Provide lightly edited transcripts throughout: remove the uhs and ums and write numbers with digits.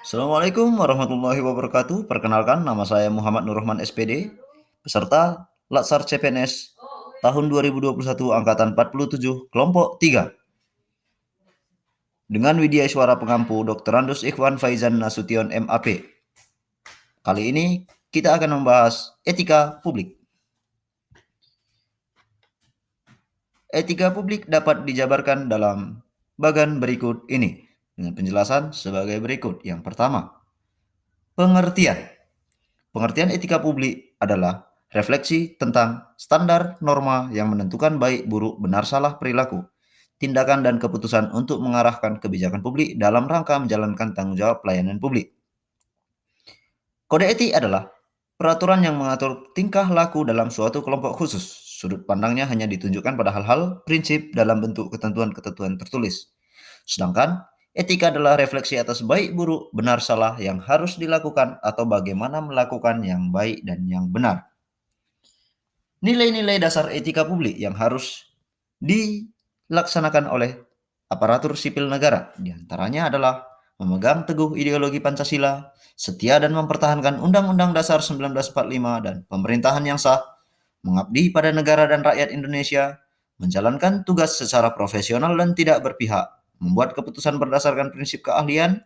Assalamualaikum warahmatullahi wabarakatuh. Perkenalkan, nama saya Muhammad Nurrahman SPD, peserta Latsar CPNS tahun 2021 angkatan 47 kelompok 3. Dengan Widya Suara Pengampu Dr. Randus Ikhwan Faizan Nasution MAP. Kali ini kita akan membahas etika publik. Etika publik dapat dijabarkan dalam bagan berikut ini dengan penjelasan sebagai berikut. Yang pertama, pengertian. Pengertian etika publik adalah refleksi tentang standar norma yang menentukan baik buruk benar salah perilaku, tindakan dan keputusan untuk mengarahkan kebijakan publik dalam rangka menjalankan tanggung jawab pelayanan publik. Kode etik adalah peraturan yang mengatur tingkah laku dalam suatu kelompok khusus. Sudut pandangnya hanya ditunjukkan pada hal-hal prinsip dalam bentuk ketentuan-ketentuan tertulis. Sedangkan etika adalah refleksi atas baik buruk, benar salah yang harus dilakukan atau bagaimana melakukan yang baik dan yang benar. Nilai-nilai dasar etika publik yang harus dilaksanakan oleh aparatur sipil negara diantaranya adalah memegang teguh ideologi Pancasila, setia dan mempertahankan Undang-Undang Dasar 1945 dan pemerintahan yang sah, mengabdi pada negara dan rakyat Indonesia, menjalankan tugas secara profesional dan tidak berpihak, membuat keputusan berdasarkan prinsip keahlian,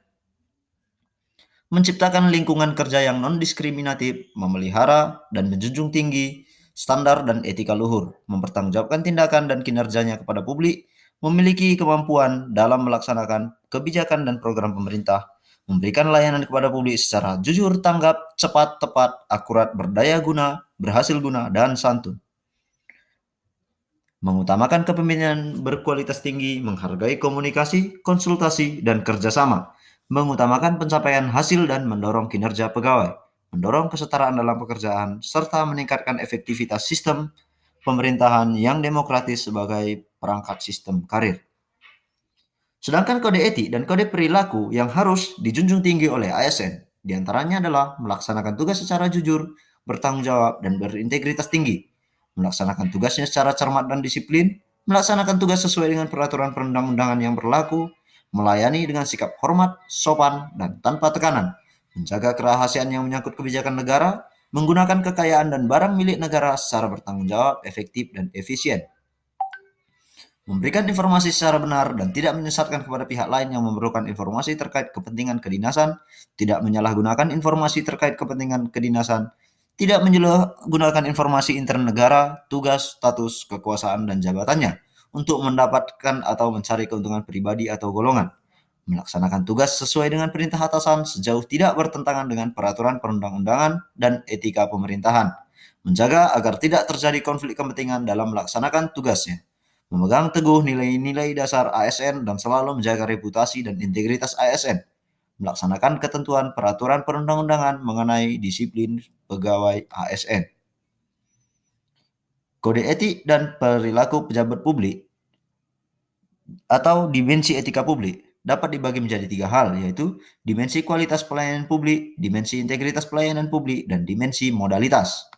menciptakan lingkungan kerja yang non-diskriminatif, memelihara dan menjunjung tinggi standar dan etika luhur, mempertanggungjawabkan tindakan dan kinerjanya kepada publik, memiliki kemampuan dalam melaksanakan kebijakan dan program pemerintah, memberikan layanan kepada publik secara jujur, tanggap, cepat, tepat, akurat, berdaya guna, berhasil guna, dan santun. Mengutamakan kepemimpinan berkualitas tinggi, menghargai komunikasi, konsultasi, dan kerjasama, mengutamakan pencapaian hasil dan mendorong kinerja pegawai, mendorong kesetaraan dalam pekerjaan, serta meningkatkan efektivitas sistem pemerintahan yang demokratis sebagai perangkat sistem karir. Sedangkan kode etik dan kode perilaku yang harus dijunjung tinggi oleh ASN, diantaranya adalah melaksanakan tugas secara jujur, bertanggung jawab, dan berintegritas tinggi, melaksanakan tugasnya secara cermat dan disiplin, melaksanakan tugas sesuai dengan peraturan perundang-undangan yang berlaku, melayani dengan sikap hormat, sopan, dan tanpa tekanan, menjaga kerahasiaan yang menyangkut kebijakan negara, menggunakan kekayaan dan barang milik negara secara bertanggung jawab, efektif, dan efisien, memberikan informasi secara benar dan tidak menyesatkan kepada pihak lain yang memerlukan informasi terkait kepentingan kedinasan, tidak menyalahgunakan informasi terkait kepentingan kedinasan, tidak menyalahgunakan informasi intern negara, tugas, status, kekuasaan, dan jabatannya untuk mendapatkan atau mencari keuntungan pribadi atau golongan, melaksanakan tugas sesuai dengan perintah atasan sejauh tidak bertentangan dengan peraturan perundang-undangan dan etika pemerintahan, menjaga agar tidak terjadi konflik kepentingan dalam melaksanakan tugasnya, memegang teguh nilai-nilai dasar ASN dan selalu menjaga reputasi dan integritas ASN, melaksanakan ketentuan peraturan perundang-undangan mengenai disiplin pegawai ASN. Kode etik dan perilaku pejabat publik atau dimensi etika publik dapat dibagi menjadi 3 hal, yaitu dimensi kualitas pelayanan publik, dimensi integritas pelayanan publik, dan dimensi modalitas.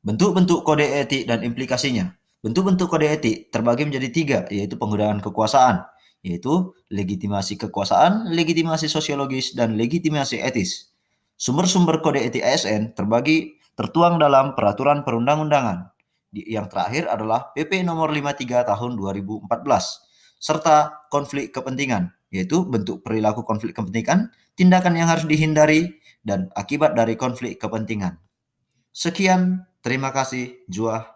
Bentuk-bentuk kode etik dan implikasinya. Bentuk-bentuk kode etik terbagi menjadi 3, yaitu penggunaan kekuasaan, yaitu legitimasi kekuasaan, legitimasi sosiologis, dan legitimasi etis. Sumber-sumber kode etik ASN tertuang dalam peraturan perundang-undangan. Yang terakhir adalah PP nomor 53 tahun 2014, serta konflik kepentingan, yaitu bentuk perilaku konflik kepentingan, tindakan yang harus dihindari, dan akibat dari konflik kepentingan. Sekian, terima kasih, jua.